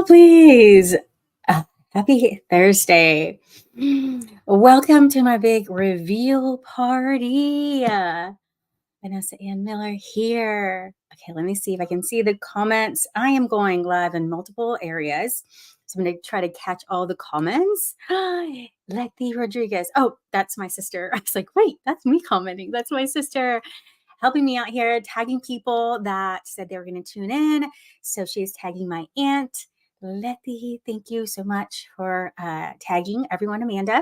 please. Happy Thursday. Welcome to my big reveal party. Vanessa Ann Miller here. Okay, let me see if I can see the comments. I am going live in multiple areas. So I'm going to try to catch all the comments. Letty Rodriguez. Oh, that's my sister. I was like, wait, that's me commenting. That's my sister helping me out here, tagging people that said they were going to tune in. So she's tagging my aunt, Letty. Thank you so much for tagging everyone, Amanda.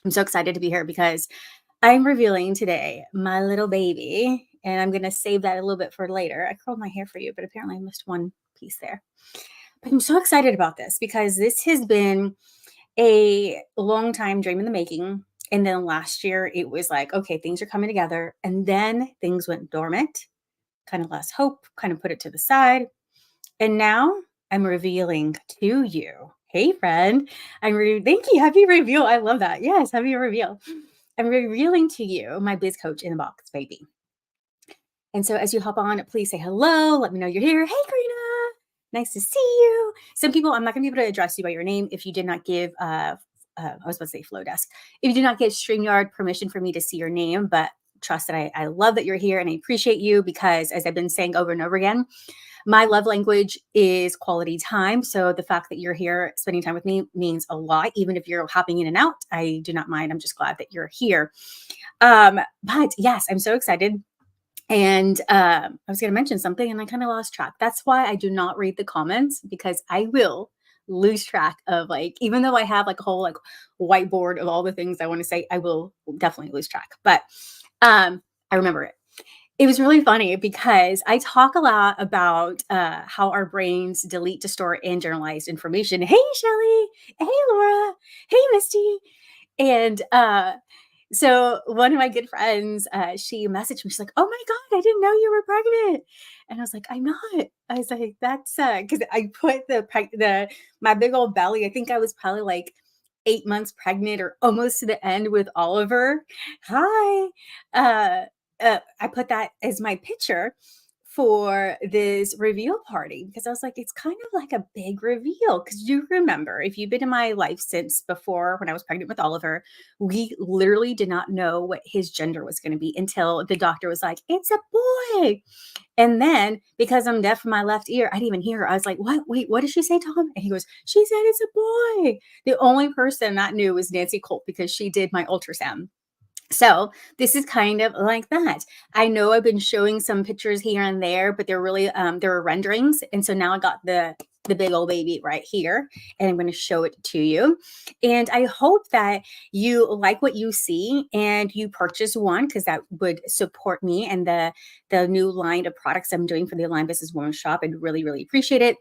I'm so excited to be here because I'm revealing today my little baby, and I'm going to save that a little bit for later. I curled my hair for you, but apparently I missed one piece there. But I'm so excited about this because this has been a long time dream in the making. And then last year it was like, okay, things are coming together. And then things went dormant, kind of lost hope, kind of put it to the side. And now I'm revealing to you. Hey, friend. Thank you. Happy reveal. I love that. Yes, happy reveal. I'm revealing to you my biz coach in the box, baby. And so as you hop on, please say hello. Let me know you're here. Hey, Karina. Nice to see you. Some people, I'm not going to be able to address you by your name if you did not give, I was about to say Flowdesk. If you did not give StreamYard permission for me to see your name, but trust that I love that you're here and I appreciate you because as I've been saying over and over again, my love language is quality time. So the fact that you're here spending time with me means a lot. Even if you're hopping in and out, I do not mind. I'm just glad that you're here. But yes, I'm so excited. And I was going to mention something and I kind of lost track. That's why I do not read the comments because I will lose track of even though I have a whole whiteboard of all the things I want to say, I will definitely lose track. But I remember it. It was really funny because I talk a lot about how our brains delete, distort, and generalize information. Hey, Shelly. Hey, Laura. Hey, Misty. And so one of my good friends, she messaged me. She's like, "Oh my God, I didn't know you were pregnant." And I was like, "I'm not." I was like, "That's because I put my big old belly. I think I was probably 8 months pregnant or almost to the end with Oliver. Hi. I put that as my picture for this reveal party because I was like, it's kind of like a big reveal. Because you remember, if you've been in my life since before when I was pregnant with Oliver, we literally did not know what his gender was going to be until the doctor was like, it's a boy. And then because I'm deaf in my left ear, I didn't even hear her. I was like, what? Wait, what did she say, Tom? And he goes, she said it's a boy. The only person that knew was Nancy Colt because she did my ultrasound. So this is kind of like that. I know I've been showing some pictures here and there, but they're really they're renderings. And so now I got the big old baby right here and I'm going to show it to you. And I hope that you like what you see and you purchase one because that would support me and the new line of products I'm doing for the Aligned Business Woman Shop. I'd really, really appreciate it.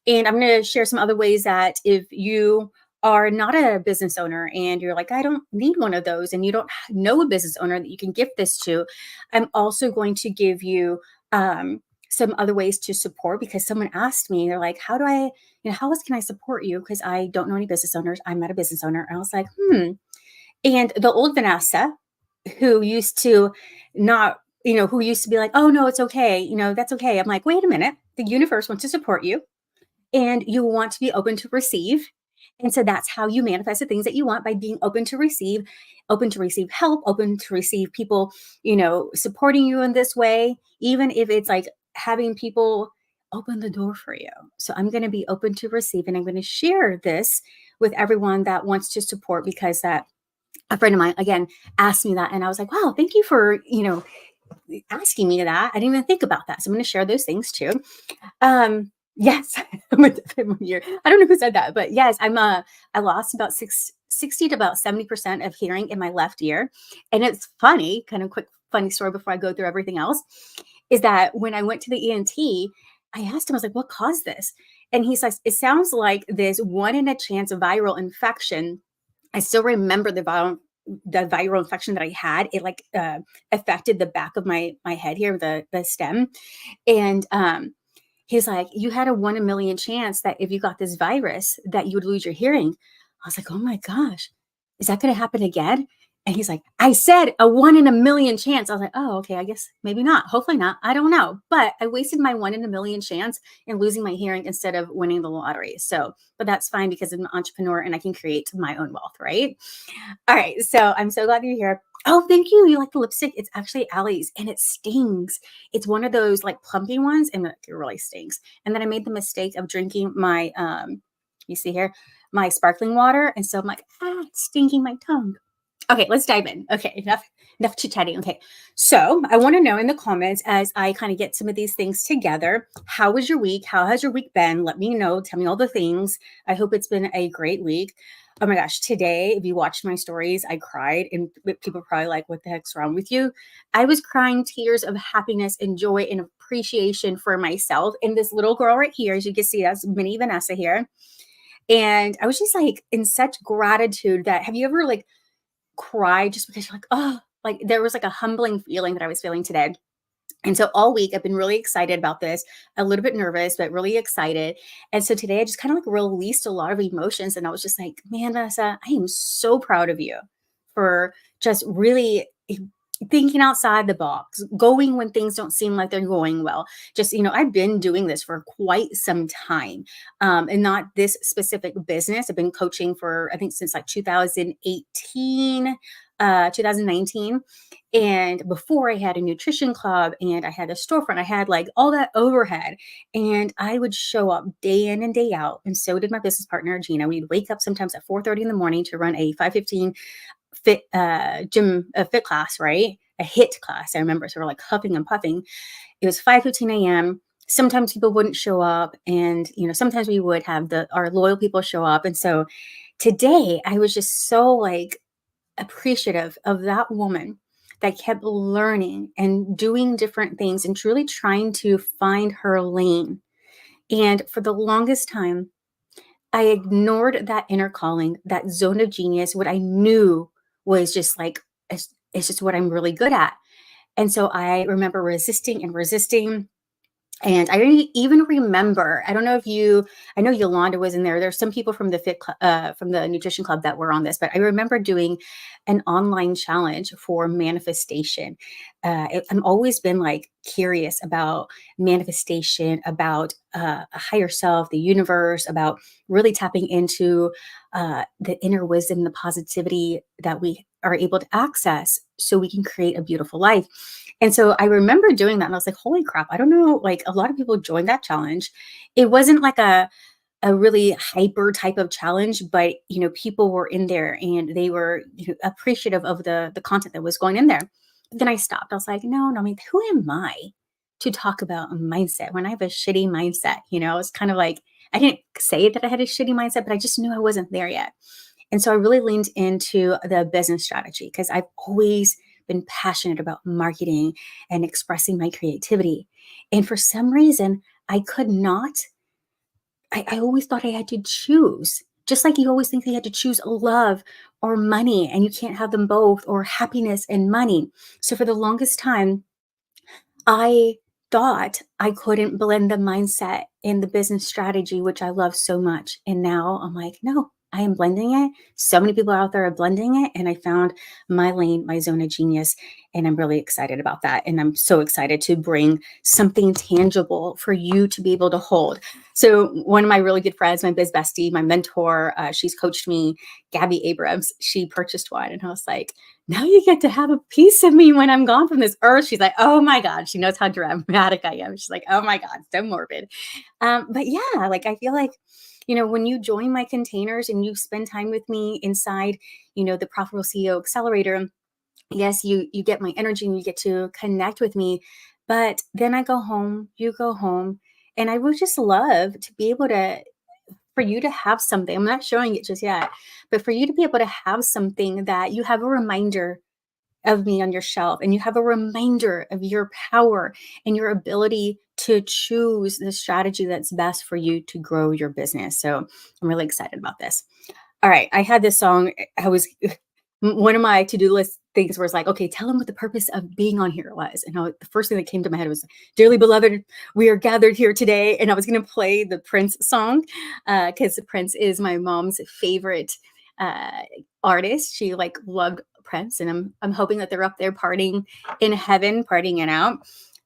And I'm going to share some other ways that if you are not a business owner and you're like, I don't need one of those, and you don't know a business owner that you can gift this to, I'm also going to give you some other ways to support because someone asked me, they're like, how else can I support you? Because I don't know any business owners. I'm not a business owner. And I was like, And the old Vanessa who used to not, who used to be like, oh no, it's okay. That's okay. I'm like, wait a minute. The universe wants to support you and you want to be open to receive. And so that's how you manifest the things that you want by being open to receive help, open to receive people, supporting you in this way, even if it's like having people open the door for you. So I'm going to be open to receive and I'm going to share this with everyone that wants to support because that a friend of mine, again, asked me that. And I was like, wow, thank you for, asking me that. I didn't even think about that. So I'm going to share those things too. Yes, I'm a deaf in 1 year. I don't know who said that, but yes, I lost about 60 to about 70% of hearing in my left ear. And it's funny, kind of quick, funny story before I go through everything else, is that when I went to the ENT, I asked him, I was like, what caused this? And he says, it sounds like this 1 in a chance viral infection. I still remember the viral infection that I had. It affected the back of my head here, the stem. And, he's like, you had a 1 in a million chance that if you got this virus that you would lose your hearing. I was like, oh my gosh, is that going to happen again? And he's like, I said a 1 in a million chance. I was like, oh, okay, I guess maybe not. Hopefully not. I don't know. But I wasted my 1 in a million chance in losing my hearing instead of winning the lottery. So, but that's fine because I'm an entrepreneur and I can create my own wealth, right? All right. So I'm so glad you're here. Oh, thank you. You like the lipstick? It's actually Allie's and it stings. It's one of those like plumpy ones and it really stings. And then I made the mistake of drinking my, you see here, my sparkling water. And so I'm like, it's stinking my tongue. Okay, let's dive in. Okay, enough chit chatting. Okay, so I want to know in the comments as I kind of get some of these things together. How was your week? How has your week been? Let me know. Tell me all the things. I hope it's been a great week. Oh my gosh, today, if you watched my stories, I cried, and people are probably like, what the heck's wrong with you? I was crying tears of happiness and joy and appreciation for myself. And this little girl right here, as you can see, that's mini Vanessa here. And I was just like in such gratitude that have you ever like cry just because you're like, oh, like there was like a humbling feeling that I was feeling today. And so all week I've been really excited about this, a little bit nervous, but really excited. And so today I just kind of like released a lot of emotions. And I was just like, man, Vanessa, I am so proud of you for just really thinking outside the box, going when things don't seem like they're going well. Just, I've been doing this for quite some time, and not this specific business. I've been coaching for, I think, since like 2018, 2019. And before I had a nutrition club and I had a storefront, I had like all that overhead and I would show up day in and day out. And so did my business partner, Gina. We'd wake up sometimes at 4:30 in the morning to run a 5:15 fit fit class, right? A hit class. I remember. So we're like huffing and puffing. It was 5:15 a.m. Sometimes people wouldn't show up. And, sometimes we would have our loyal people show up. And so today I was just so like appreciative of that woman that kept learning and doing different things and truly trying to find her lane. And for the longest time, I ignored that inner calling, that zone of genius, what I knew was just like, it's just what I'm really good at. And so I remember resisting and resisting. And I even remember, I don't know if I know Yolanda was in there. There's some people from from the nutrition club that were on this, but I remember doing an online challenge for manifestation. I'm always been like curious about manifestation, about a higher self, the universe, about really tapping into the inner wisdom, the positivity that we are able to access so we can create a beautiful life. And so I remember doing that and I was like, holy crap, I don't know, like a lot of people joined that challenge. It wasn't like a really hyper type of challenge, but people were in there and they were appreciative of the content that was going in there. But then I stopped. I was like, no, I mean, who am I to talk about a mindset when I have a shitty mindset? It's kind of like I didn't say that I had a shitty mindset, but I just knew I wasn't there yet. And so I really leaned into the business strategy because I've always been passionate about marketing and expressing my creativity. And for some reason, I could not, I always thought I had to choose. Just like you always think you had to choose love or money, and you can't have them both, or happiness and money. So for the longest time, I thought I couldn't blend the mindset and the business strategy, which I love so much. And now I'm like, no, I am blending it. So many people out there are blending it. And I found my lane, my zone of genius. And I'm really excited about that. And I'm so excited to bring something tangible for you to be able to hold. So one of my really good friends, my biz bestie, my mentor, she's coached me, Gabby Abrams, she purchased one. And I was like, now you get to have a piece of me when I'm gone from this earth. She's like, oh my God. She knows how dramatic I am. She's like, oh my God, so morbid. But yeah, like I feel like, when you join my containers and you spend time with me inside, the Profitable CEO Accelerator, yes, you get my energy and you get to connect with me. But then I go home, you go home, and I would just love to be able to for you to have something. I'm not showing it just yet, but for you to be able to have something that you have a reminder of me on your shelf and you have a reminder of your power and your ability to choose the strategy that's best for you to grow your business. So I'm really excited about this. All right. I had this song. I was one of my to-do list things was like, okay, tell them what the purpose of being on here was. And the first thing that came to my head was, dearly beloved, we are gathered here today. And I was going to play the Prince song because Prince is my mom's favorite artist. She like loved prince, and I'm hoping that they're up there partying in heaven, partying it out.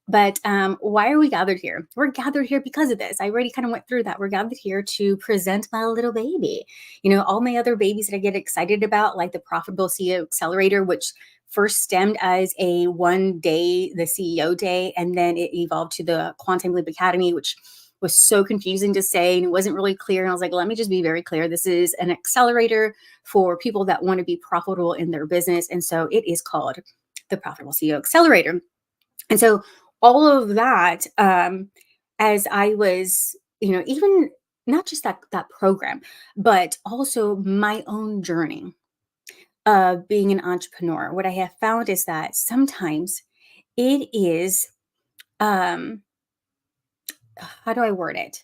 But why are we gathered here? We're gathered here because of this. I already kind of went through that. We're gathered here to present my little baby. All my other babies that I get excited about, like the Profitable CEO Accelerator, which first stemmed as a one day, the CEO day, and then it evolved to the Quantum Leap Academy, which was so confusing to say and it wasn't really clear. And I was like, let me just be very clear. This is an accelerator for people that want to be profitable in their business. And so it is called the Profitable CEO Accelerator. And so all of that, as I was, even not just that program, but also my own journey of being an entrepreneur, what I have found is that sometimes it is, um, how do I word it?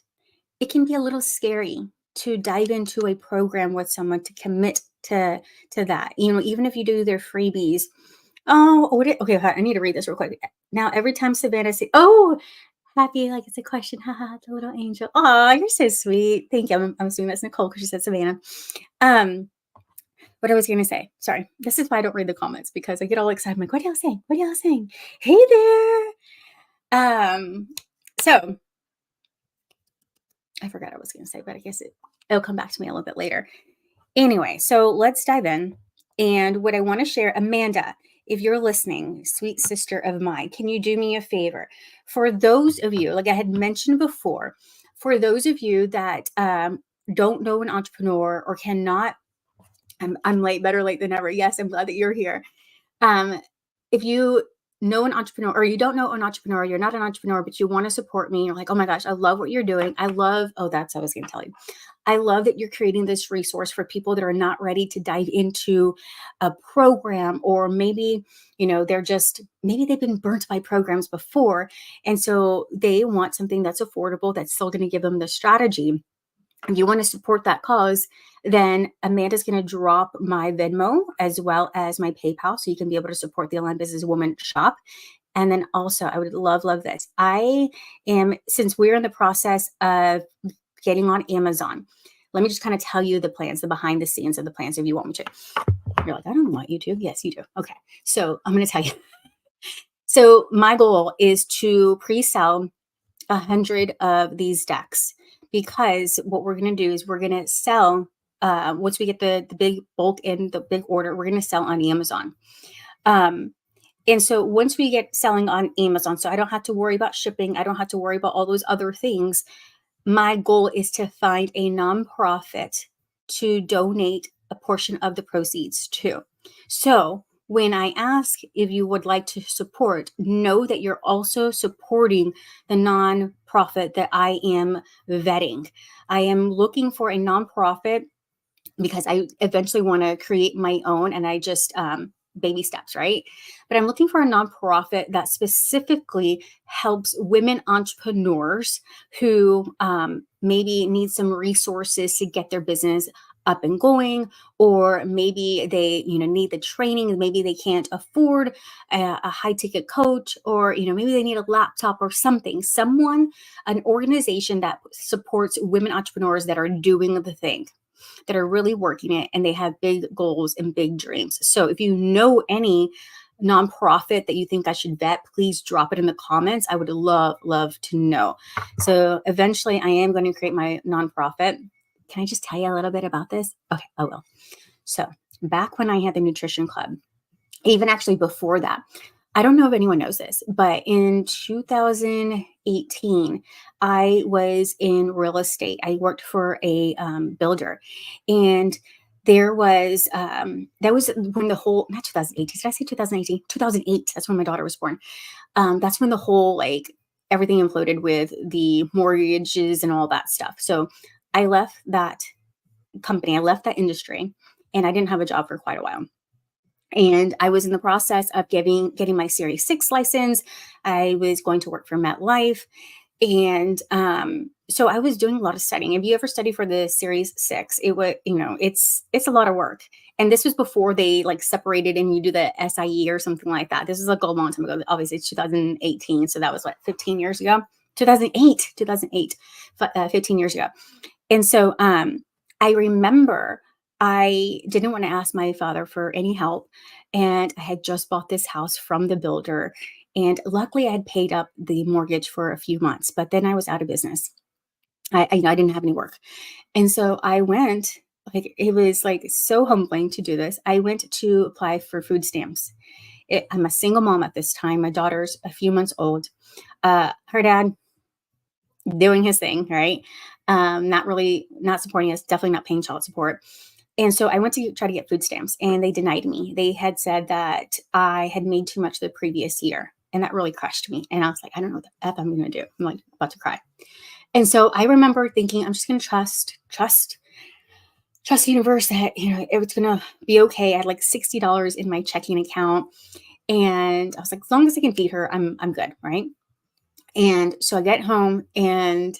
It can be a little scary to dive into a program with someone to commit to that. Even if you do their freebies. Oh, okay. I need to read this real quick. Now, every time Savannah says, "Oh, happy," like it's a question, haha, the little angel. Oh, you're so sweet. Thank you. I'm assuming that's Nicole because she said Savannah. Um, what I was gonna say. Sorry, this is why I don't read the comments because I get all excited. I'm like, what are y'all saying? What are y'all saying? Hey there. So I forgot what I was gonna say, but I guess it'll come back to me a little bit later. Anyway, so let's dive in. And what I want to share, Amanda, if you're listening, sweet sister of mine, can you do me a favor? For those of you, like I had mentioned before, for those of you that don't know an entrepreneur or cannot, I'm late, better late than never. Yes, I'm glad that you're here. Um, if you know an entrepreneur or you don't know an entrepreneur, you're not an entrepreneur, but you want to support me, you're like, oh my gosh, I love what you're doing. That's what I was going to tell you. I love that you're creating this resource for people that are not ready to dive into a program, or maybe, maybe they've been burnt by programs before. And so they want something that's affordable, that's still going to give them the strategy. If you want to support that cause, then Amanda's going to drop my Venmo as well as my PayPal so you can be able to support the Online Business Woman shop. And then also, I would love this. Since we're in the process of getting on Amazon, let me just kind of tell you the plans, the behind the scenes of the plans if you want me to. You're like, I don't want you to. Yes, you do. Okay. So I'm going to tell you. So my goal is to pre-sell 100 of these decks, because what we're going to do is we're going to sell, once we get the big bulk in the big order, we're going to sell on Amazon. And so once we get selling on Amazon, so I don't have to worry about shipping, I don't have to worry about all those other things. My goal is to find a nonprofit to donate a portion of the proceeds to. So when I ask if you would like to support, know that you're also supporting the nonprofit that I am vetting. I am looking for a nonprofit because I eventually want to create my own, and I just baby steps, right? But I'm looking for a nonprofit that specifically helps women entrepreneurs who maybe need some resources to get their business up and going, or maybe they need the training, maybe they can't afford a high ticket coach, or maybe they need a laptop or an organization that supports women entrepreneurs that are doing the thing, that are really working it, and they have big goals and big dreams. So if you know any nonprofit that you think I should vet, please drop it in the comments. I would love to know. So eventually I am going to create my nonprofit. Can I just tell you a little bit about this? Okay, I will. So back when I had the nutrition club, even actually before that, I don't know if anyone knows this, but in 2018, I was in real estate. I worked for a builder, and that was when the whole, not 2018, did I say 2018? 2008, that's when my daughter was born. That's when the whole, everything imploded with the mortgages and all that stuff. So I left that company, I left that industry, and I didn't have a job for quite a while. And I was in the process of getting my Series 6 license. I was going to work for MetLife. And so I was doing a lot of studying. If you ever study for the Series 6, it would, it's a lot of work. And this was before they separated and you do the SIE or something like that. This is a long time ago. Obviously, it's 2018. So that was 15 years ago? 2008, 15 years ago. And so I remember I didn't want to ask my father for any help. And I had just bought this house from the builder. And luckily, I had paid up the mortgage for a few months, but then I was out of business. I didn't have any work. And so I went, like, it was like so humbling to do this. I went to apply for food stamps. I'm a single mom at this time. My daughter's a few months old. Her dad doing his thing, right? Not really, not supporting us, definitely not paying child support. And so I went to try to get food stamps and they denied me. They had said that I had made too much the previous year. And that really crushed me. And I was like, I don't know what the F I'm going to do. I'm like about to cry. And so I remember thinking, I'm just going to trust the universe that, it's going to be okay. I had like $60 in my checking account. And I was like, as long as I can feed her, I'm good. Right. And so I get home and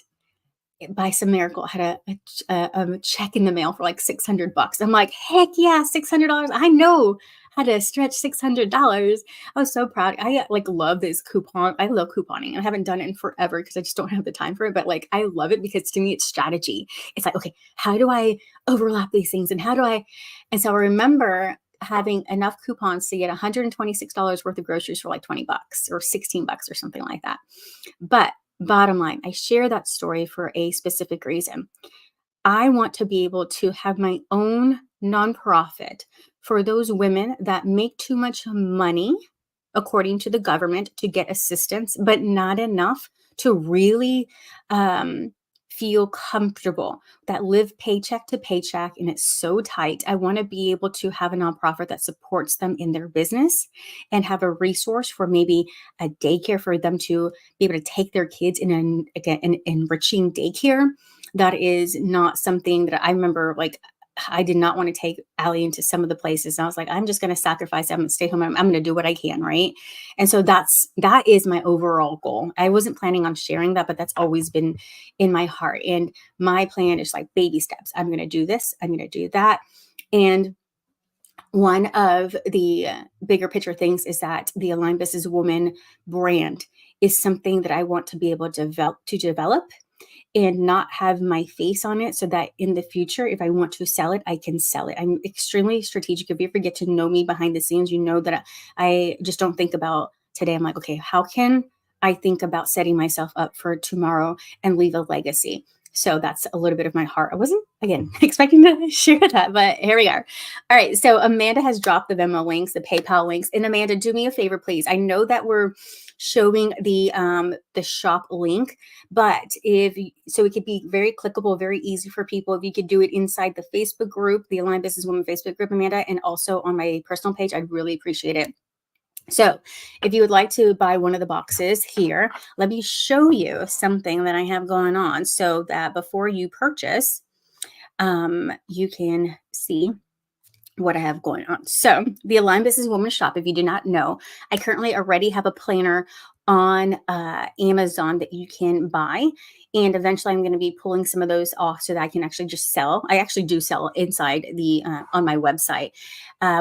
by some miracle, I had a check in the mail for like $600. I'm like, heck yeah, $600. I know how to stretch $600. I was so proud. I like love this coupon. I love couponing. I haven't done it in forever because I just don't have the time for it. But like, I love it because to me, it's strategy. It's like, okay, how do I overlap these things? And how do I? And so I remember having enough coupons to get $126 worth of groceries for like $20 or $16 or something like that. But bottom line, I share that story for a specific reason. I want to be able to have my own nonprofit for those women that make too much money, according to the government, to get assistance, but not enough to really feel comfortable, that live paycheck to paycheck and it's so tight. I want to be able to have a nonprofit that supports them in their business and have a resource for maybe a daycare for them to be able to take their kids in an enriching daycare. That is not something that I remember, like, I did not want to take Allie into some of the places. And I was like, I'm just going to sacrifice. I'm going to stay home. I'm going to do what I can. Right. And so that is my overall goal. I wasn't planning on sharing that, but that's always been in my heart. And my plan is like baby steps. I'm going to do this. I'm going to do that. And one of the bigger picture things is that the Aligned Businesswoman brand is something that I want to be able to develop and not have my face on it so that in the future, if I want to sell it, I can sell it. I'm extremely strategic. If you ever get to know me behind the scenes, you know that I just don't think about today. I'm like, okay, how can I think about setting myself up for tomorrow and leave a legacy? So that's a little bit of my heart. I wasn't, again, expecting to share that, but here we are. All right. So Amanda has dropped the Venmo links, the PayPal links. And Amanda, do me a favor, please. I know that we're showing the shop link, but so it could be very clickable, very easy for people. If you could do it inside the Facebook group, the Aligned Businesswoman Facebook group, Amanda, and also on my personal page, I'd really appreciate it. So if you would like to buy one of the boxes here, let me show you something that I have going on so that before you purchase, you can see what I have going on. So the Aligned Businesswoman shop, if you do not know, I currently already have a planner on Amazon that you can buy. And eventually I'm going to be pulling some of those off so that I can actually just sell. I actually do sell inside on my website.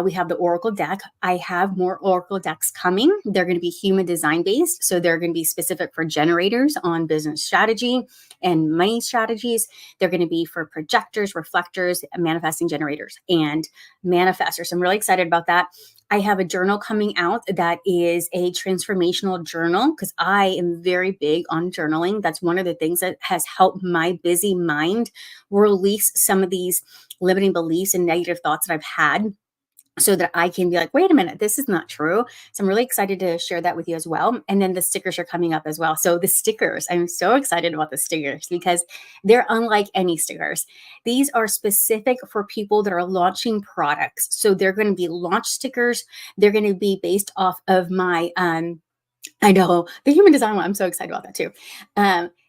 We have the Oracle deck. I have more Oracle decks coming. They're going to be human design based. So they're going to be specific for generators on business strategy and money strategies. They're going to be for projectors, reflectors, manifesting generators, and manifestors. I'm really excited about that. I have a journal coming out that is a transformational journal because I am very big on journaling. That's one of the things that has helped my busy mind release some of these limiting beliefs and negative thoughts that I've had, so that I can be like, wait a minute, this is not true. So I'm really excited to share that with you as well. And then the stickers are coming up as well. So the stickers, I'm so excited about the stickers because they're unlike any stickers. These are specific for people that are launching products. So they're going to be launch stickers. They're going to be based off of my, I know the human design one. I'm so excited about that too.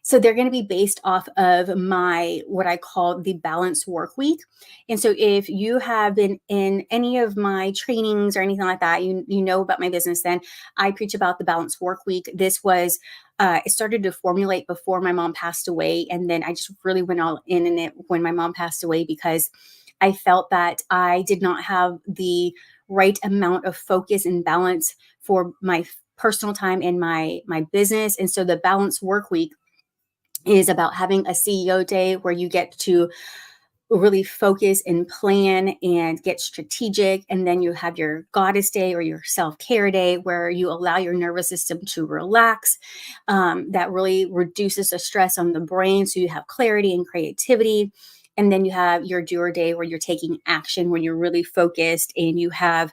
So they're going to be based off of my, what I call the balanced work week. And so if you have been in any of my trainings or anything like that, you know about my business, then I preach about the balanced work week. This was, it started to formulate before my mom passed away. And then I just really went all in it when my mom passed away because I felt that I did not have the right amount of focus and balance for my personal time in my business. And so the balanced work week is about having a CEO day where you get to really focus and plan and get strategic. And then you have your goddess day or your self-care day where you allow your nervous system to relax. That really reduces the stress on the brain. So you have clarity and creativity. And then you have your doer day where you're taking action, where you're really focused and you have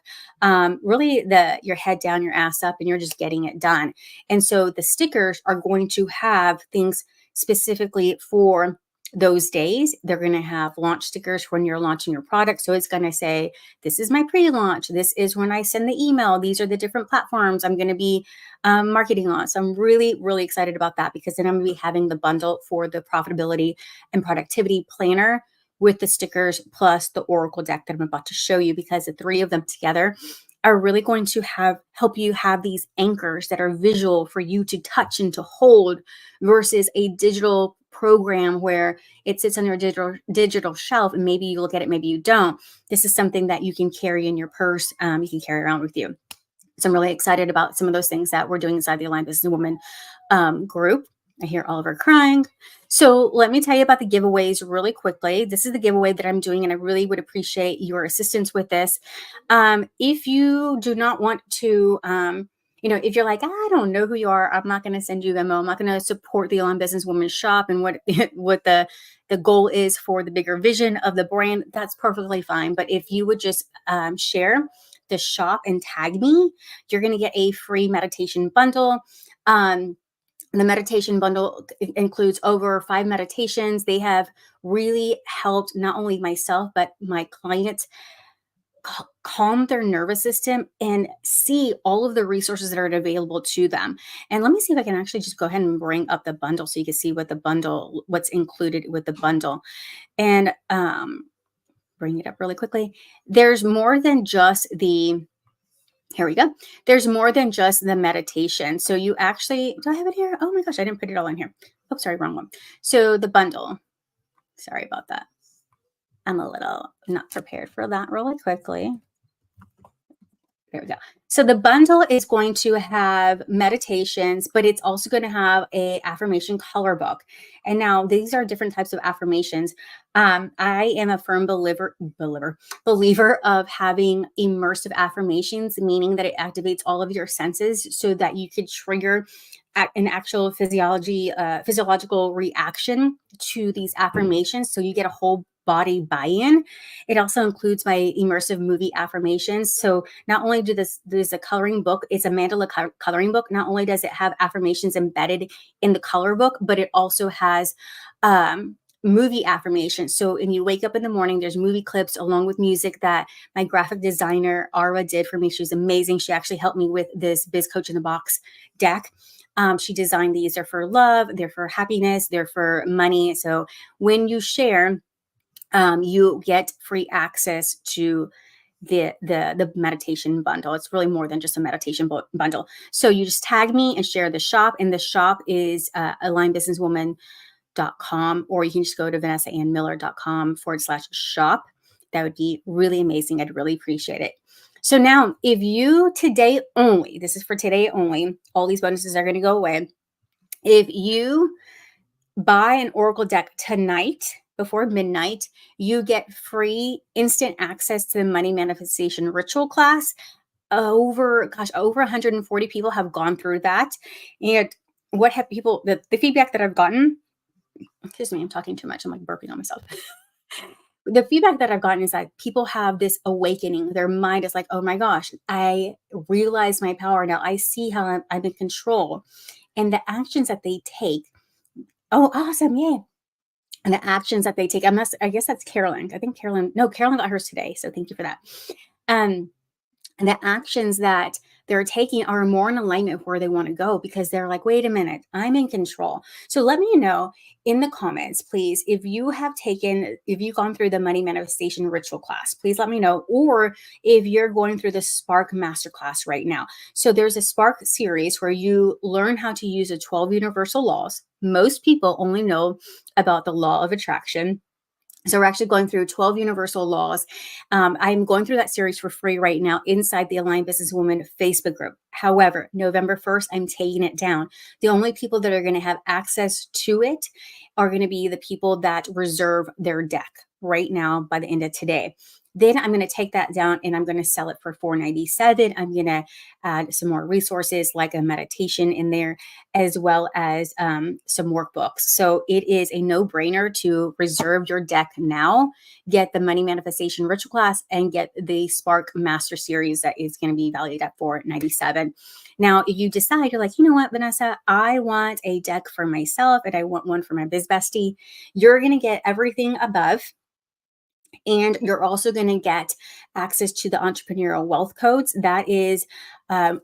really your head down, your ass up, and you're just getting it done. And so the stickers are going to have things specifically for those days. They're going to have launch stickers when you're launching your product. So it's going to say, this is my pre-launch. This is when I send the email. These are the different platforms I'm going to be marketing on. So I'm really, really excited about that because then I'm going to be having the bundle for the profitability and productivity planner with the stickers plus the Oracle deck that I'm about to show you, because the three of them together are really going to help you have these anchors that are visual for you to touch and to hold versus a digital program where it sits on your digital shelf and maybe you look at it, maybe you don't. This is something that you can carry in your purse. You can carry around with you. So I'm really excited about some of those things that we're doing inside the Aligned Businesswoman group. I hear Oliver crying. So let me tell you about the giveaways really quickly. This is the giveaway that I'm doing, and I really would appreciate your assistance with this. If you do not want to, if you're like, I don't know who you are, I'm not going to send you a memo. I'm not going to support the Aligned Businesswoman shop and what what the goal is for the bigger vision of the brand. That's perfectly fine. But if you would just share the shop and tag me, you're going to get a free meditation bundle. The meditation bundle includes over 5 meditations. They have really helped not only myself, but my clients calm their nervous system and see all of the resources that are available to them. And let me see if I can actually just go ahead and bring up the bundle so you can see what's included with the bundle. And bring it up really quickly. There's more than just here we go. There's more than just the meditation. So you actually, do I have it here? Oh my gosh, I didn't put it all in here. Oh, sorry, wrong one. So the bundle, sorry about that. I'm a little not prepared for that really quickly. There we go. So the bundle is going to have meditations, but it's also going to have a affirmation color book. And now these are different types of affirmations. I am a firm believer of having immersive affirmations, meaning that it activates all of your senses so that you could trigger an actual physiological reaction to these affirmations. So you get a whole body buy-in. It also includes my immersive movie affirmations. So not only there's a coloring book, it's a mandala coloring book. Not only does it have affirmations embedded in the color book, but it also has movie affirmations. So when you wake up in the morning, there's movie clips along with music that my graphic designer Ara did for me. She was amazing. She actually helped me with this Biz Coach in the Box deck. She designed these. They're for love, they're for happiness, they're for money. So when you share, you get free access to the meditation bundle. It's really more than just a meditation bundle. So you just tag me and share the shop, and the shop is alignedbusinesswoman.com, or you can just go to vanessaannmiller.com/shop. That would be really amazing. I'd really appreciate it. So now, if you today only, this is for today only, all these bonuses are going to go away. If you buy an Oracle deck tonight before midnight, you get free instant access to the money manifestation ritual class. Over 140 people have gone through that. And what have people, the feedback that I've gotten, excuse me, I'm talking too much. I'm like burping on myself. The feedback that I've gotten is that people have this awakening. Their mind is like, oh my gosh, I realize my power now. I see how I'm in control. And the actions that they take, oh, awesome. Yeah. And the actions that they take, I guess that's Carolyn. I think Carolyn got hers today. So thank you for that. And the actions that they're taking are more in alignment with where they want to go, because they're like, wait a minute, I'm in control. So let me know in the comments, please, if you've gone through the money manifestation ritual class, please let me know. Or if you're going through the Spark Masterclass right now. So there's a Spark series where you learn how to use the 12 universal laws. Most people only know about the law of attraction. So we're actually going through 12 universal laws. I'm going through that series for free right now inside the Aligned Businesswoman Facebook group. However, November 1st, I'm taking it down. The only people that are going to have access to it are going to be the people that reserve their deck right now by the end of today. Then I'm going to take that down and I'm going to sell it for $4.97. I'm going to add some more resources like a meditation in there, as well as some workbooks. So it is a no-brainer to reserve your deck now, get the Money Manifestation Ritual class, and get the Spark Master Series that is going to be valued at $4.97. Now, if you decide, you're like, you know what, Vanessa, I want a deck for myself and I want one for my biz bestie, you're going to get everything above. And you're also going to get access to the entrepreneurial wealth codes. That is a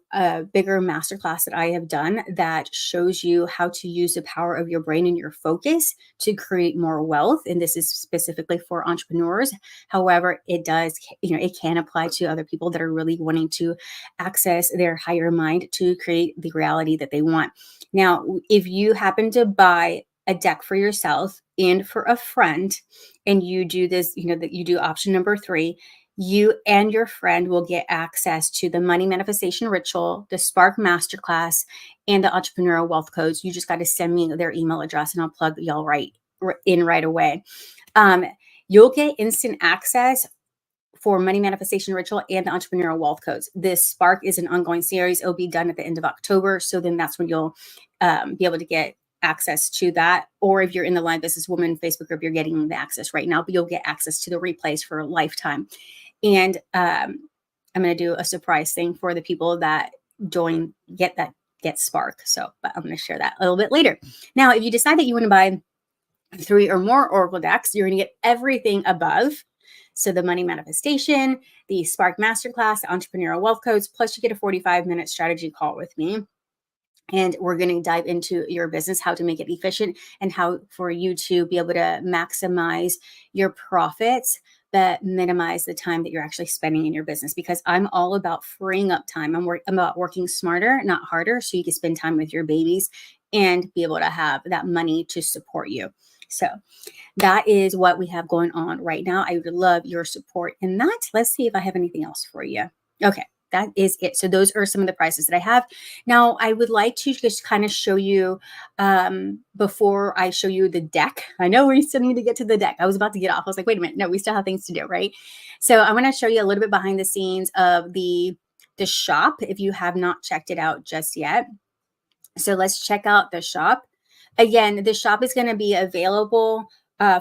bigger masterclass that I have done that shows you how to use the power of your brain and your focus to create more wealth. And this is specifically for entrepreneurs. However, it does, it can apply to other people that are really wanting to access their higher mind to create the reality that they want. Now, if you happen to buy a deck for yourself and for a friend, and you do this, that you do option number 3, you and your friend will get access to the Money Manifestation Ritual, the Spark Masterclass, and the Entrepreneurial Wealth Codes. You just got to send me their email address and I'll plug y'all right away. You'll get instant access for Money Manifestation Ritual and the Entrepreneurial Wealth Codes. This Spark is an ongoing series. It'll be done at the end of October. So then that's when you'll be able to get access to that. Or if you're in the Live Businesswoman Facebook group, you're getting the access right now, but you'll get access to the replays for a lifetime. And I'm going to do a surprise thing for the people that get Spark. So, but I'm going to share that a little bit later. Now, if you decide that you want to buy 3 or more Oracle decks, you're going to get everything above. So the Money Manifestation, the Spark Masterclass, the Entrepreneurial Wealth Codes, plus you get a 45-minute strategy call with me. And we're going to dive into your business, how to make it efficient, and how for you to be able to maximize your profits, but minimize the time that you're actually spending in your business. Because I'm all about freeing up time. I'm about working smarter, not harder, so you can spend time with your babies and be able to have that money to support you. So that is what we have going on right now. I would love your support in that. Let's see if I have anything else for you. Okay, that is it. So those are some of the prices that I have. Now, I would like to just kind of show you before I show you the deck. I know we still need to get to the deck. I was about to get off. I was like, wait a minute. No, we still have things to do, right? So I'm going to show you a little bit behind the scenes of the shop if you have not checked it out just yet. So let's check out the shop. Again, the shop is going to be available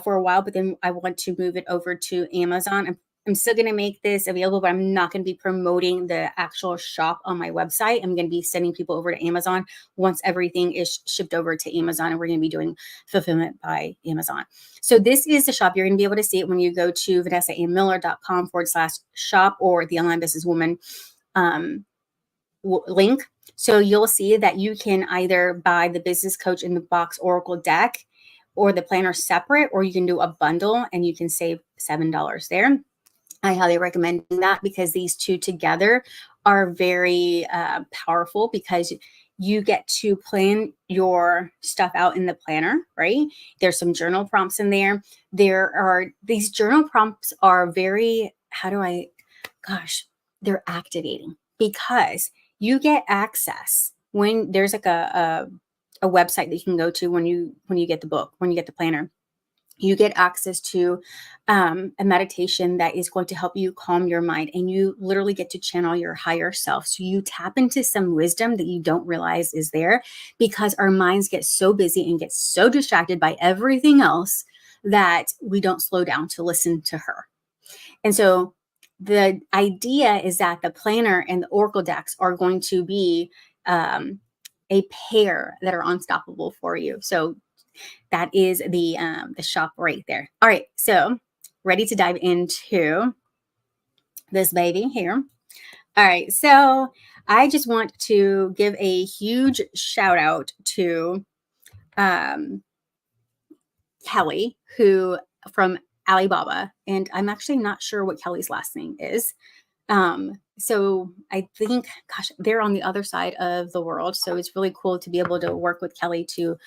for a while, but then I want to move it over to Amazon. I'm still going to make this available, but I'm not going to be promoting the actual shop on my website. I'm going to be sending people over to Amazon once everything is shipped over to Amazon, and we're going to be doing fulfillment by Amazon. So this is the shop. You're going to be able to see it when you go to vanessaamiller.com/shop or the Online Businesswoman link. So you'll see that you can either buy the Business Coach in the Box Oracle deck or the planner separate, or you can do a bundle and you can save $7 there. I highly recommend that because these two together are very powerful because you get to plan your stuff out in the planner, right? There's some journal prompts in there. These journal prompts are very, they're activating because you get access when there's like a website that you can go to when you get the book, when you get the planner. You get access to a meditation that is going to help you calm your mind, and you literally get to channel your higher self. So you tap into some wisdom that you don't realize is there because our minds get so busy and get so distracted by everything else that we don't slow down to listen to her. And so the idea is that the planner and the Oracle decks are going to be a pair that are unstoppable for you. So that is the shop right there. All right, so ready to dive into this baby here. All right, so I just want to give a huge shout out to Kelly, who from Alibaba, and I'm actually not sure what Kelly's last name is. So I think, gosh, they're on the other side of the world. So it's really cool to be able to work with Kelly to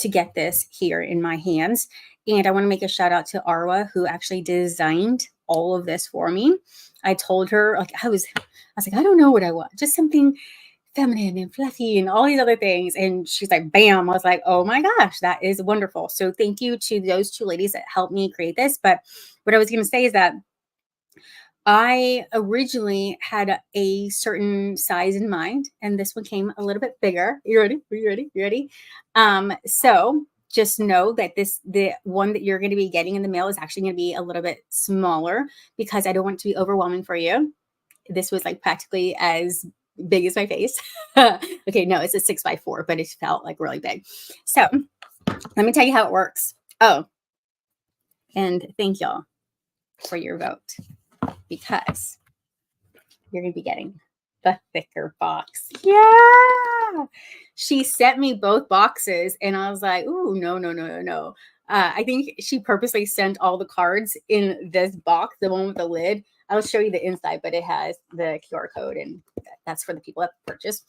get this here in my hands. And I want to make a shout out to Arwa, who actually designed all of this for me. I told her, like, I was like, I don't know what I want, just something feminine and fluffy and all these other things. And she's like, bam. I was like, oh my gosh, that is wonderful. So thank you to those two ladies that helped me create this. But what I was going to say is that I originally had a certain size in mind, and this one came a little bit bigger. You ready? Are you ready? You ready? So just know that the one that you're going to be getting in the mail is actually going to be a little bit smaller because I don't want it to be overwhelming for you. This was like practically as big as my face. Okay, no, it's a 6x4, but it felt like really big. So let me tell you how it works. Oh, and thank y'all for your vote, because you're going to be getting the thicker box. Yeah. She sent me both boxes and I was like, ooh, no. I think she purposely sent all the cards in this box, the one with the lid. I'll show you the inside, but it has the QR code and that's for the people that purchase.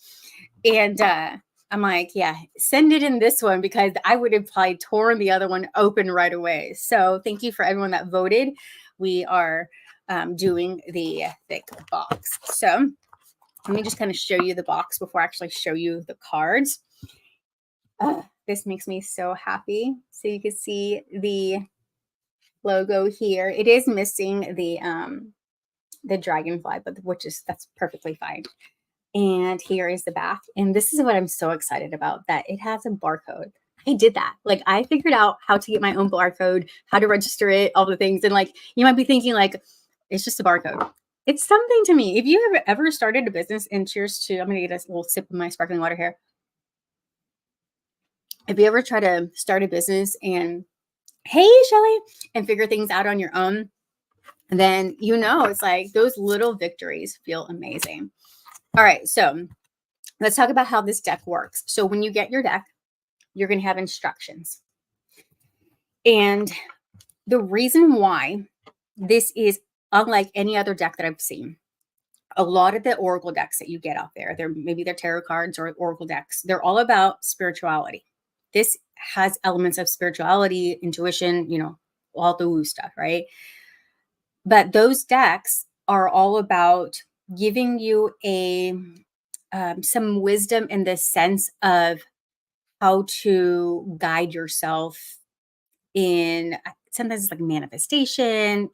And I'm like, yeah, send it in this one because I would have probably torn the other one open right away. So thank you for everyone that voted. We are doing the thick box. So let me just kind of show you the box before I actually show you the cards. This makes me so happy. So you can see the logo here. It is missing the dragonfly, but that's perfectly fine. And here is the back. And this is what I'm so excited about, that it has a barcode. I did that. Like, I figured out how to get my own barcode, how to register it, all the things. And like, you might be thinking like, it's just a barcode. It's something to me. If you have ever started a business, and cheers to, I'm going to get a little sip of my sparkling water here. If you ever try to start a business and, hey, Shelly, and figure things out on your own, then it's like those little victories feel amazing. All right, so let's talk about how this deck works. So when you get your deck, you're going to have instructions. And the reason why this is unlike any other deck that I've seen, a lot of the oracle decks that you get out there, maybe they're tarot cards or oracle decks, they're all about spirituality. This has elements of spirituality, intuition, all the woo stuff, right? But those decks are all about giving you some wisdom in the sense of how to guide yourself in, sometimes it's like manifestation,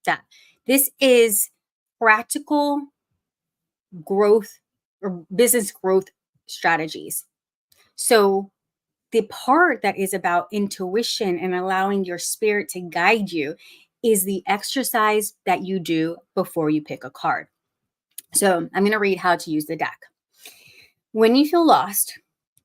that this is practical growth or business growth strategies. So the part that is about intuition and allowing your spirit to guide you is the exercise that you do before you pick a card. So I'm going to read how to use the deck. When you feel lost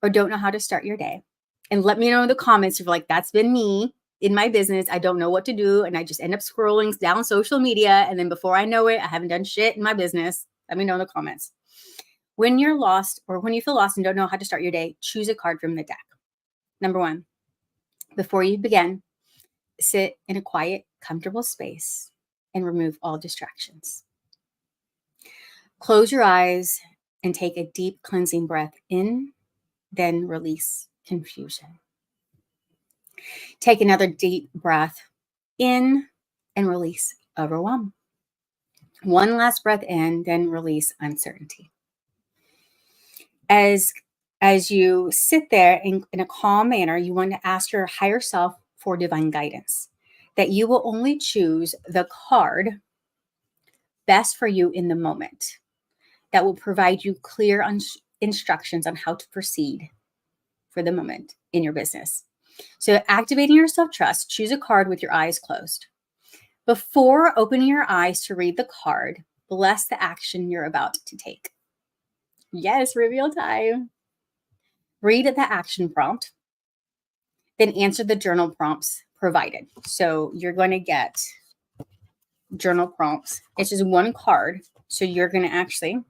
or don't know how to start your day, and let me know in the comments if you're like, that's been me in my business. I don't know what to do. And I just end up scrolling down social media. And then before I know it, I haven't done shit in my business. Let me know in the comments. When you're lost or when you feel lost and don't know how to start your day, choose a card from the deck. Number 1, before you begin, sit in a quiet, comfortable space and remove all distractions. Close your eyes and take a deep cleansing breath in, then release confusion. Take another deep breath in and release overwhelm. One last breath in, then release uncertainty. As you sit there in a calm manner, you want to ask your higher self for divine guidance, that you will only choose the card best for you in the moment, that will provide you clear instructions on how to proceed for the moment in your business. So activating your self-trust, choose a card with your eyes closed. Before opening your eyes to read the card, bless the action you're about to take. Yes, reveal time. Read the action prompt, then answer the journal prompts provided. So you're going to get journal prompts. It's just one card. So you're going to actually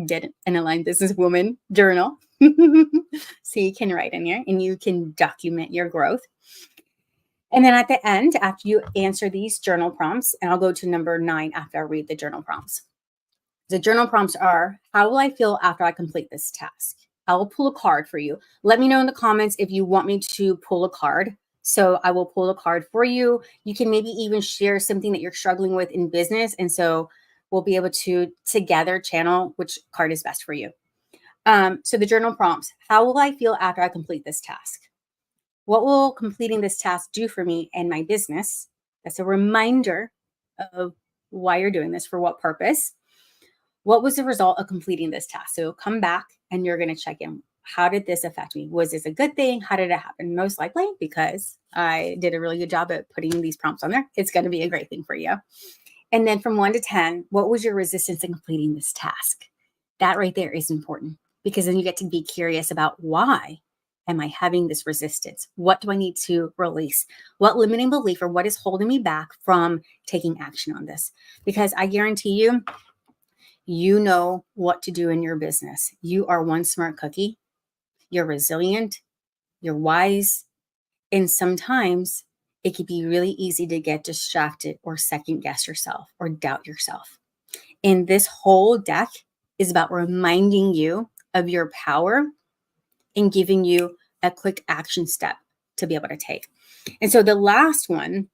get an aligned businesswoman journal. So you can write in here and you can document your growth. And then at the end, after you answer these journal prompts, and I'll go to number 9 after I read the journal prompts. The journal prompts are, how will I feel after I complete this task? I will pull a card for you. Let me know in the comments if you want me to pull a card So I will pull a card for you. You can maybe even share something that you're struggling with in business. And so we'll be able to together channel which card is best for you. So the journal prompts: how will I feel after I complete this task? What will completing this task do for me and my business? That's a reminder of why you're doing this, for what purpose. What was the result of completing this task? So come back and you're going to check in. How did this affect me? Was this a good thing? How did it happen? Most likely because I did a really good job at putting these prompts on there. It's going to be a great thing for you. And then from 1 to 10, what was your resistance in completing this task? That right there is important, because then you get to be curious about, why am I having this resistance? What do I need to release? What limiting belief or what is holding me back from taking action on this? Because I guarantee you, you know what to do in your business. You are one smart cookie. You're resilient. You're wise. And sometimes it can be really easy to get distracted or second guess yourself or doubt yourself. And this whole deck is about reminding you of your power and giving you a quick action step to be able to take. And so the last one,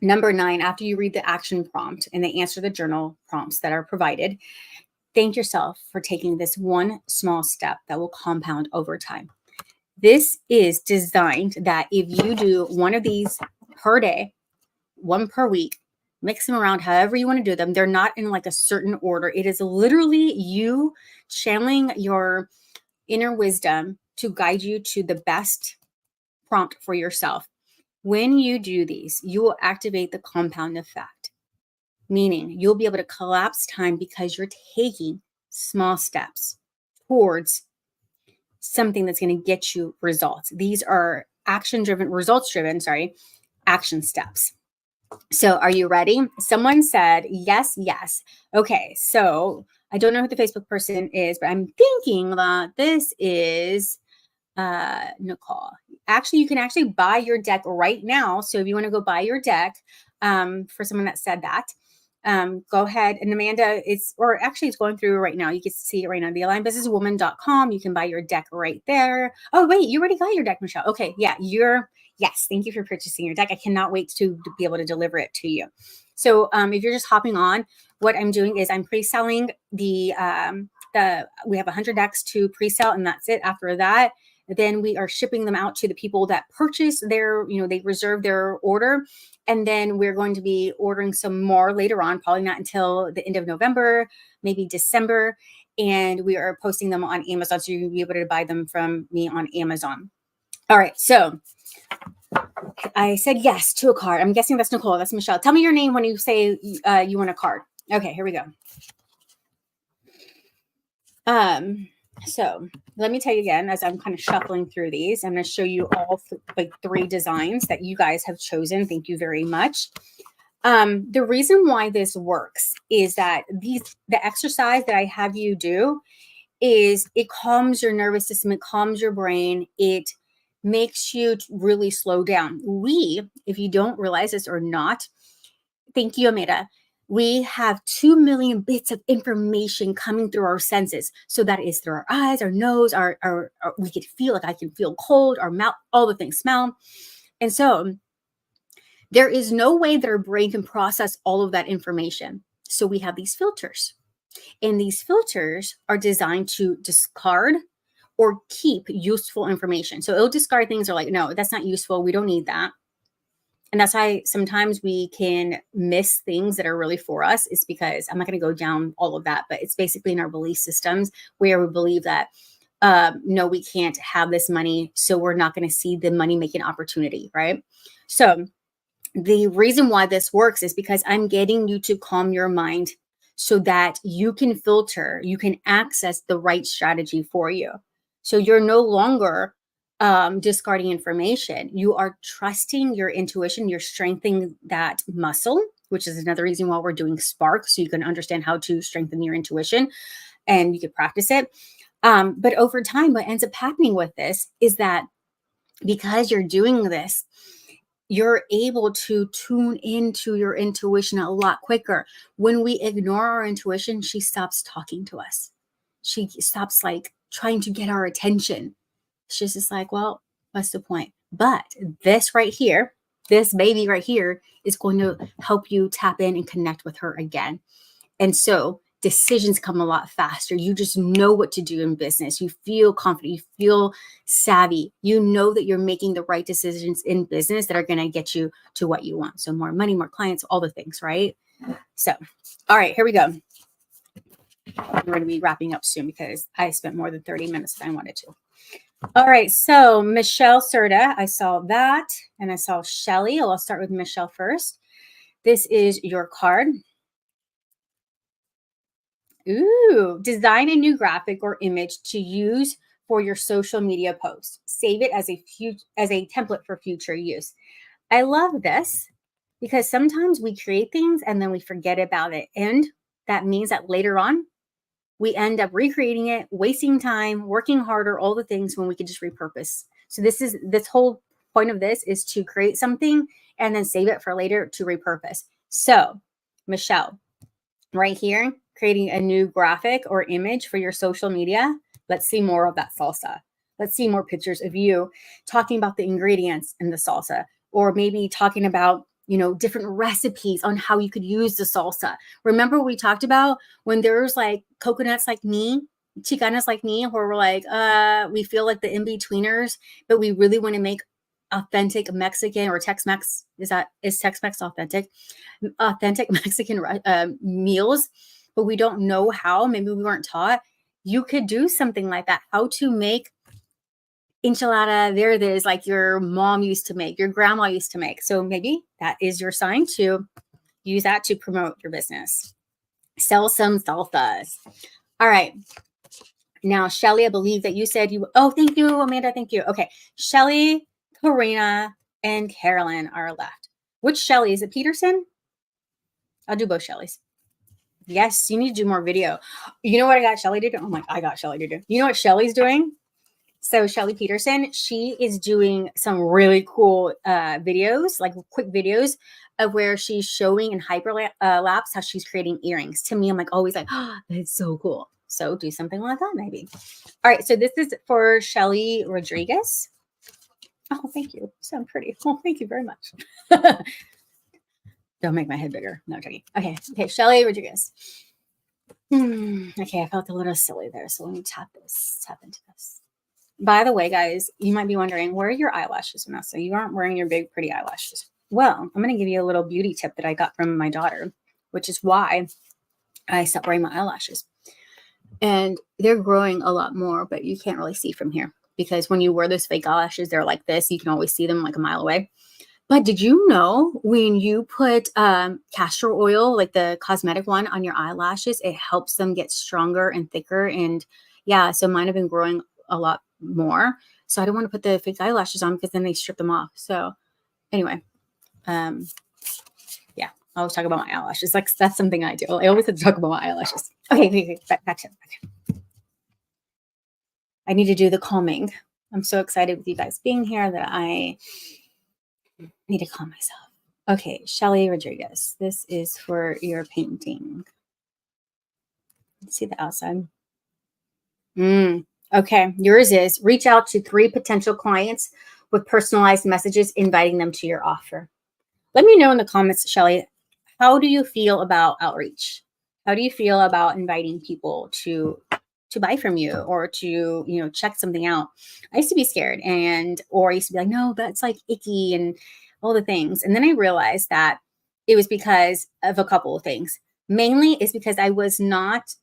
number 9, after you read the action prompt and they answer the journal prompts that are provided, thank yourself for taking this one small step that will compound over time. This is designed that if you do one of these per day, one per week, mix them around however you want to do them. They're not in like a certain order. It is literally you channeling your inner wisdom to guide you to the best prompt for yourself. When you do these, you will activate the compound effect, meaning you'll be able to collapse time because you're taking small steps towards something that's going to get you results. These are results-driven, action steps. So are you ready? Someone said, yes, yes. Okay, so I don't know who the Facebook person is, but I'm thinking that this is Nicole. Actually, you can actually buy your deck right now. So if you want to go buy your deck, for someone that said that, go ahead. And Amanda, it's going through right now. You can see it right now. TheAlignedBusinessWoman.com. You can buy your deck right there. Oh, wait, you already got your deck, Michelle. Okay, yeah, yes. Thank you for purchasing your deck. I cannot wait to be able to deliver it to you. So if you're just hopping on, what I'm doing is I'm pre-selling we have 100 decks to pre-sell, and that's it. After that, then we are shipping them out to the people that purchase they reserve their order. And then we're going to be ordering some more later on, probably not until the end of November, maybe December. And we are posting them on Amazon. So you'll be able to buy them from me on Amazon. All right. So I said yes to a card. I'm guessing that's Nicole. That's Michelle. Tell me your name when you say you want a card. Okay, here we go. So let me tell you again, as I'm kind of shuffling through these, I'm going to show you all 3 designs that you guys have chosen. Thank you very much. The reason why this works is that the exercise that I have you do is it calms your nervous system. It calms your brain. It makes you really slow down. If you don't realize this or not, thank you, Amanda. We have 2 million bits of information coming through our senses. So that is through our eyes, our nose, we can feel, like I can feel cold, our mouth, all the things, smell. And so there is no way that our brain can process all of that information. So we have these filters. And these filters are designed to discard or keep useful information. So it'll discard things that are like, no, that's not useful. We don't need that. And that's why sometimes we can miss things that are really for us. It's because I'm not going to go down all of that, but it's basically in our belief systems where we believe that, no, we can't have this money. So we're not going to see the money making opportunity, right? So the reason why this works is because I'm getting you to calm your mind so that you can filter, you can access the right strategy for you. So you're no longer discarding information. You are trusting your intuition. You're strengthening that muscle, which is another reason why we're doing Spark, so you can understand how to strengthen your intuition and you can practice it. But over time, what ends up happening with this is that because you're doing this, you're able to tune into your intuition a lot quicker. When we ignore our intuition, she stops talking to us. She stops trying to get our attention. She's just like, well, what's the point? But this right here, this baby right here is going to help you tap in and connect with her again. And so decisions come a lot faster. You just know what to do in business. You feel confident. You feel savvy. You know that you're making the right decisions in business that are going to get you to what you want. So more money, more clients, all the things, right? So, all right, here we go. We're going to be wrapping up soon because I spent more than 30 minutes than I wanted to. All right, so Michelle Serta, I saw that, and I saw Shelly. I'll start with Michelle first. This is your card. Ooh, design a new graphic or image to use for your social media posts. Save it as a template for future use. I love this because sometimes we create things and then we forget about it. And that means that later on, we end up recreating it, wasting time, working harder, all the things when we could just repurpose. So this whole point of this is to create something and then save it for later to repurpose. So, Michelle, right here, creating a new graphic or image for your social media. Let's see more of that salsa. Let's see more pictures of you talking about the ingredients in the salsa, or maybe talking about, different recipes on how you could use the salsa. Remember we talked about when there's like coconuts like me, chicanas like me, where we're like, we feel like the in-betweeners, but we really want to make authentic Mexican or Tex-Mex. Is Tex-Mex authentic Mexican meals, but we don't know how. Maybe we weren't taught. You could do something like that. How to make enchilada verdes like your mom used to make, your grandma used to make. So maybe that is your sign to use that to promote your business. Sell some salsas. All right. Now, Shelly, I believe that you said thank you, Amanda. Thank you. Okay. Shelly, Karina, and Carolyn are left. Which Shelly? Is it Peterson? I'll do both Shellys. Yes, you need to do more video. You know what I got Shelly to do? Oh my, I got Shelly to do. You know what Shelly's doing? So Shelly Peterson, she is doing some really cool videos, like quick videos of where she's showing in hyperlapse how she's creating earrings. To me, I'm like always like, oh, that's so cool. So do something like that maybe. All right, so this is for Shelly Rodriguez. Oh, thank you. You sound pretty. Oh, thank you very much. Don't make my head bigger. No, joking. Okay, Shelly Rodriguez. Okay, I felt a little silly there. So let me tap into this. By the way, guys, you might be wondering, where are your eyelashes, Vanessa? You aren't wearing your big, pretty eyelashes. Well, I'm going to give you a little beauty tip that I got from my daughter, which is why I stopped wearing my eyelashes. And they're growing a lot more, but you can't really see from here because when you wear those fake eyelashes, they're like this. You can always see them like a mile away. But did you know when you put castor oil, like the cosmetic one, on your eyelashes, it helps them get stronger and thicker? And yeah, so mine have been growing a lot more. So I don't want to put the fake eyelashes on because then they strip them off. So anyway, yeah, I always talk about my eyelashes. Like that's something I do. I always have to talk about my eyelashes. Okay, back to it. I need to do the calming. I'm so excited with you guys being here that I need to calm myself. Okay, Shelly Rodriguez. This is for your painting. Let's see the outside. Okay, yours is reach out to 3 potential clients with personalized messages inviting them to your offer. Let me know in the comments, Shelly, how do you feel about outreach? How do you feel about inviting people to buy from you or to, check something out? I used to be scared or I used to be like, no, that's like icky and all the things. And then I realized that it was because of a couple of things. Mainly is because I was not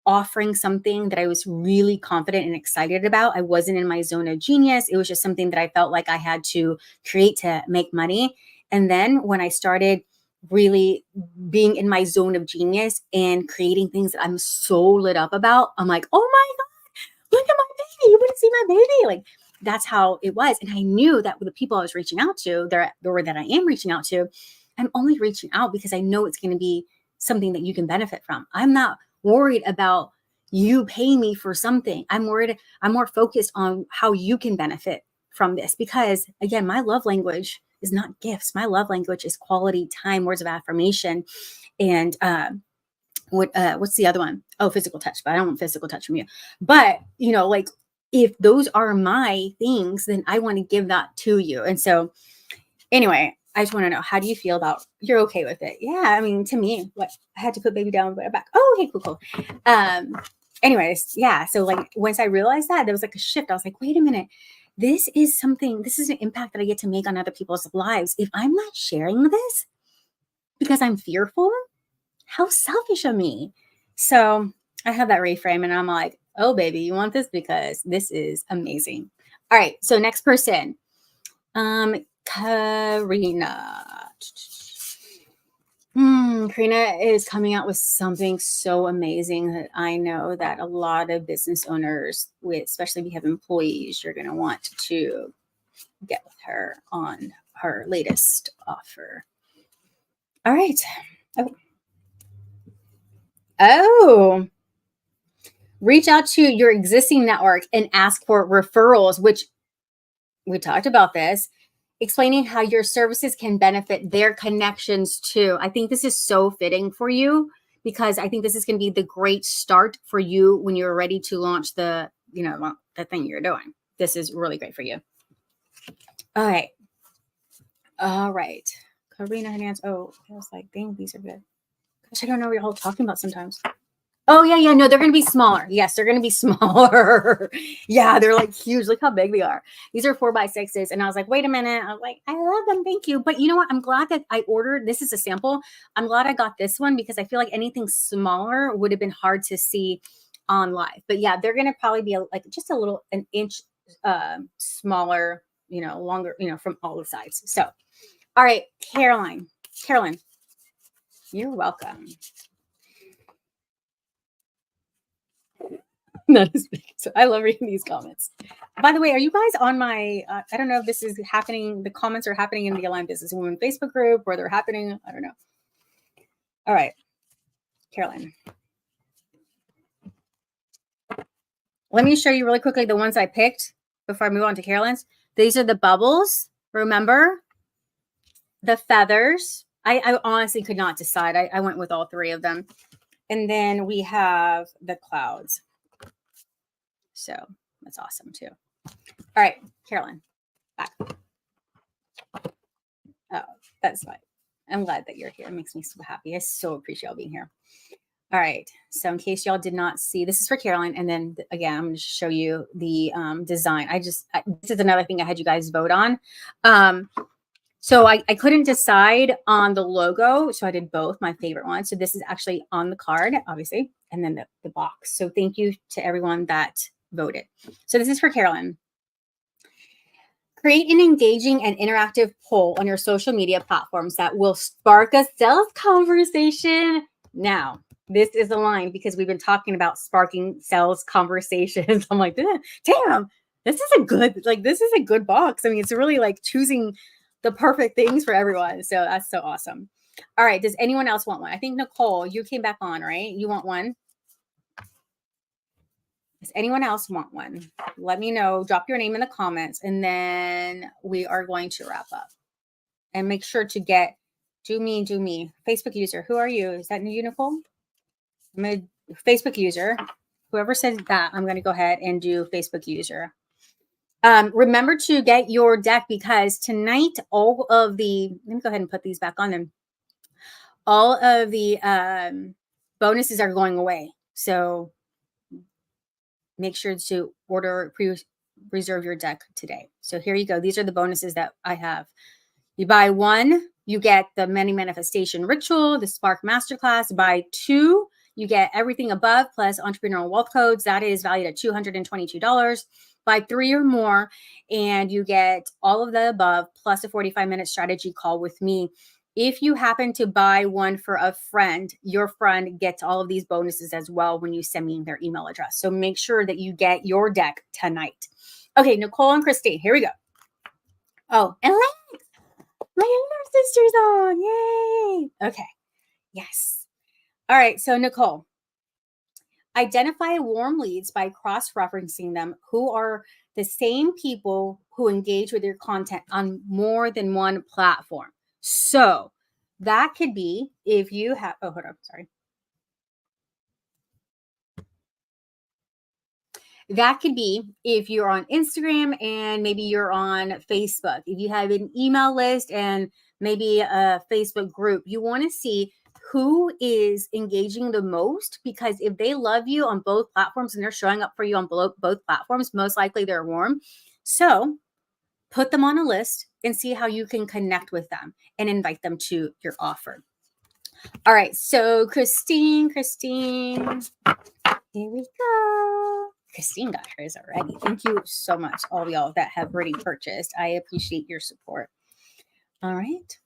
offering something that I was really confident and excited about. I wasn't in my zone of genius. It was just something that I felt like I had to create to make money. And then when I started really being in my zone of genius and creating things that I'm so lit up about, I'm like, oh my God, look at my baby. You wouldn't see my baby. Like that's how it was. And I knew that with the people I was reaching out to, that I am reaching out to, I'm only reaching out because I know it's going to be something that you can benefit from. I'm not worried about you paying me for something. I'm more focused on how you can benefit from this because again, my love language is not gifts. My love language is quality time, words of affirmation, and what's the other one? Oh, physical touch. But I don't want physical touch from you. But like if those are my things, then I want to give that to you. And so anyway, I just want to know, how do you feel about, you're okay with it? Yeah. I mean, to me, what, I had to put baby down, but back. Oh, okay, cool. Anyways, yeah. So like once I realized that, there was like a shift. I was like, wait a minute. This is an impact that I get to make on other people's lives. If I'm not sharing this because I'm fearful, how selfish of me. So I have that reframe and I'm like, oh, baby, you want this because this is amazing. All right. So next person, Karina. Karina is coming out with something so amazing that I know that a lot of business owners, especially if you have employees, you're going to want to get with her on her latest offer. All right. Oh, reach out to your existing network and ask for referrals, which we talked about this, explaining how your services can benefit their connections too. I think this is so fitting for you because I think this is going to be the great start for you when you're ready to launch the thing you're doing. This is really great for you. All right. All right. Karina Hernandez. Oh, I was like, dang, these are good. Gosh, I don't know what you're all talking about sometimes. Oh, yeah. No, they're going to be smaller. Yes, they're going to be smaller. Yeah, they're like huge. Look how big they are. These are 4x6s. And I was like, wait a minute. I was like, I love them. Thank you. But you know what? I'm glad that I ordered. This is a sample. I'm glad I got this one because I feel like anything smaller would have been hard to see on live. But yeah, they're going to probably be like just an inch smaller, longer, from all the sides. So, all right, Carolyn, you're welcome. That is big. So I love reading these comments. By the way, are you guys on my, I don't know if this is happening, the comments are happening in the Aligned Business Women Facebook group, where they're happening. I don't know. All right, Carolyn. Let me show you really quickly the ones I picked before I move on to Carolyn's. These are the bubbles. Remember? The feathers. I honestly could not decide. I went with all three of them. And then we have the clouds. So that's awesome too. All right, Carolyn, back. Oh, that's fine. I'm glad that you're here. It makes me so happy. I so appreciate y'all being here. All right. So in case y'all did not see, this is for Carolyn. And then again, I'm going to show you the design. This is another thing I had you guys vote on. So I couldn't decide on the logo. So I did both, my favorite one. So this is actually on the card, obviously, and then the box. So thank you to everyone that voted. So this is for Carolyn. Create an engaging and interactive poll on your social media platforms that will spark a sales conversation. Now, this is aligned because we've been talking about sparking sales conversations. I'm like, damn, this is a good box. I mean, it's really like choosing the perfect things for everyone. So that's so awesome. All right. Does anyone else want one? I think Nicole, you came back on, right? You want one? Does anyone else want one? Let me know. Drop your name in the comments, and then we are going to wrap up. And make sure to get do me. Facebook user. Who are you? Is that you, Nicole? I'm a Facebook user. Whoever said that, I'm going to go ahead and do Facebook user. Remember to get your deck because tonight, let me go ahead and put these back on them. All of the bonuses are going away. So make sure to reserve your deck today. So here you go. These are the bonuses that I have. You buy one, you get the Money Manifestation Ritual, the Spark Masterclass. Buy two, you get everything above plus Entrepreneurial Wealth Codes. That is valued at $222. Buy three or more, and you get all of the above plus a 45-minute strategy call with me. If you happen to buy one for a friend, your friend gets all of these bonuses as well when you send me their email address. So make sure that you get your deck tonight. Okay, Nicole and Christine, here we go. Oh, and Lex, my younger sister's on. Yay. Okay. Yes. All right. So Nicole, identify warm leads by cross-referencing them who are the same people who engage with your content on more than one platform. So that could be if you have, hold on, sorry. that could be if you're on Instagram and maybe you're on Facebook. If you have an email list and maybe a Facebook group, you want to see who is engaging the most, because if they love you on both platforms and they're showing up for you on both platforms, most likely they're warm. So put them on a list and see how you can connect with them and invite them to your offer. All right, so Christine, here we go. Christine got hers already. Thank you so much, all of y'all that have already purchased. I appreciate your support. All right.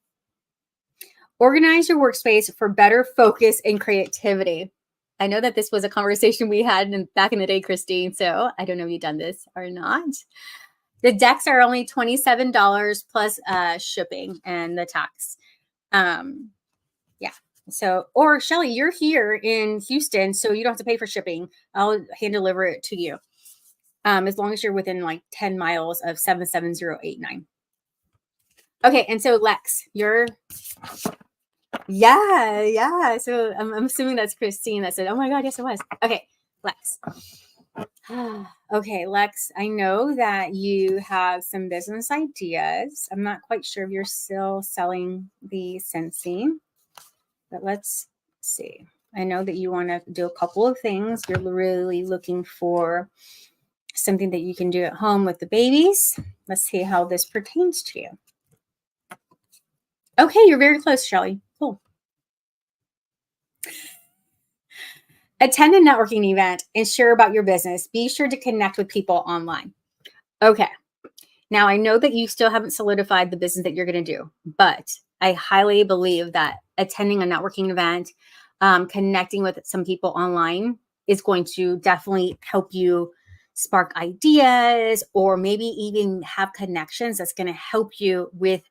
Organize your workspace for better focus and creativity. I know that this was a conversation we had back in the day, Christine, so I don't know if you've done this or not. The decks are only $27 plus shipping and the tax. Yeah. So, or Shelly, you're here in Houston, so you don't have to pay for shipping. I'll hand deliver it to you. As long as you're within like 10 miles of 77089. Okay. And so Lex, yeah. So I'm assuming that's Christine that said, oh my God, yes, it was. Okay. Lex. Okay, Lex, I know that you have some business ideas. I'm not quite sure if you're still selling the Scentsy, but let's see. I know that you want to do a couple of things. You're really looking for something that you can do at home with the babies. Let's see how this pertains to you. Okay, you're very close, Shelly. Cool. Attend a networking event and share about your business. Be sure to connect with people online. Okay. Now, I know that you still haven't solidified the business that you're going to do, but I highly believe that attending a networking event, connecting with some people online is going to definitely help you spark ideas, or maybe even have connections that's going to help you with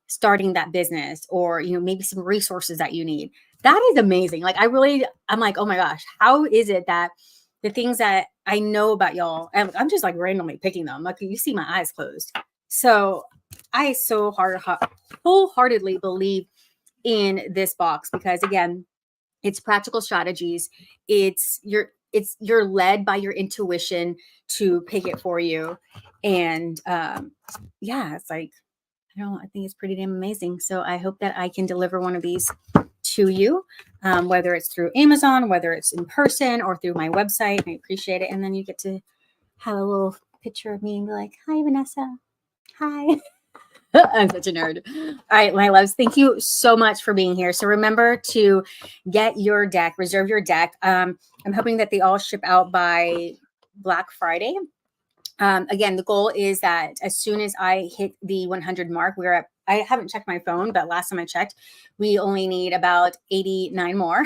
starting that business, or, maybe some resources that you need. That is amazing. Like, I'm like, oh my gosh, how is it that the things that I know about y'all, and I'm just like randomly picking them. Like, you see my eyes closed. So I wholeheartedly believe in this box, because again, it's practical strategies. You're led by your intuition to pick it for you. And yeah, it's like, I think it's pretty damn amazing. So I hope that I can deliver one of these to you, whether it's through Amazon, whether it's in person, or through my website. I appreciate it. And then you get to have a little picture of me and be like, hi, Vanessa. Hi. I'm such a nerd. All right, my loves, thank you so much for being here. So remember to get your deck, reserve your deck. I'm hoping that they all ship out by Black Friday. Again, the goal is that as soon as I hit the 100 mark, I haven't checked my phone, but last time I checked, we only need about 89 more.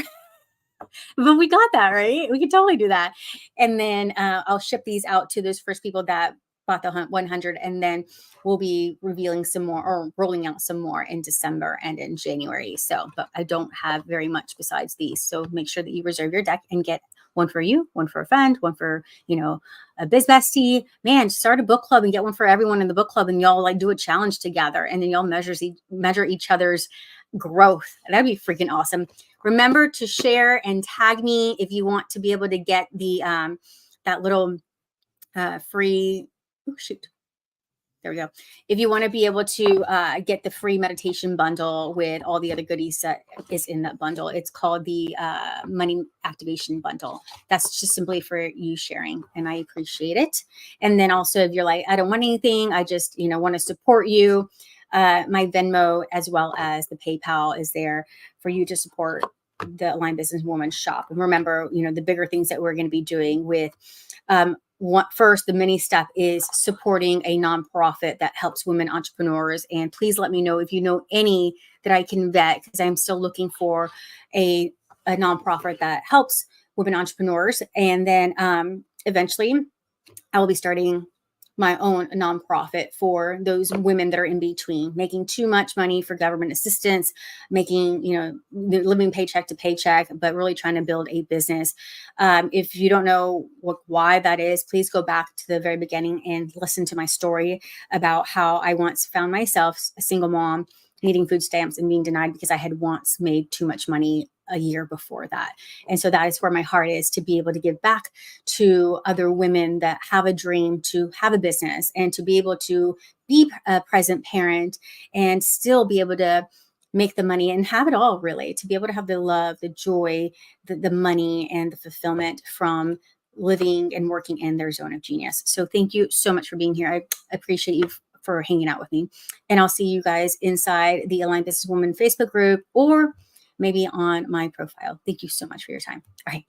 But we got that, right? We can totally do that. And then I'll ship these out to those first people that bought the 100, and then we'll be revealing some more, or rolling out some more in December and in January. So, but I don't have very much besides these. So make sure that you reserve your deck and get one for you, one for a friend, one for, a biz bestie. Man, start a book club and get one for everyone in the book club, and y'all like do a challenge together, and then y'all measure each other's growth. That'd be freaking awesome. Remember to share and tag me if you want to be able to get the that little free. Oh shoot. There we go. If you want to be able to get the free meditation bundle with all the other goodies that is in that bundle, it's called the money activation bundle. That's just simply for you sharing, and I appreciate it. And then also, if you're like, I don't want anything, I just want to support you, my Venmo as well as the PayPal is there for you to support the Aligned Business Woman shop. And remember, the bigger things that we're going to be doing with first, the mini step is supporting a nonprofit that helps women entrepreneurs. And please let me know if you know any that I can vet, because I'm still looking for a nonprofit that helps women entrepreneurs. And then eventually I will be starting my own nonprofit for those women that are in between, making too much money for government assistance, making, living paycheck to paycheck, but really trying to build a business. If you don't know why that is, please go back to the very beginning and listen to my story about how I once found myself a single mom, needing food stamps and being denied because I had once made too much money a year before that. And so that is where my heart is, to be able to give back to other women that have a dream to have a business and to be able to be a present parent and still be able to make the money and have it all, really, to be able to have the love, the joy, the money, and the fulfillment from living and working in their zone of genius. So thank you so much for being here. I appreciate you for hanging out with me. And I'll see you guys inside the Aligned Businesswoman Facebook group or maybe on my profile. Thank you so much for your time. All right.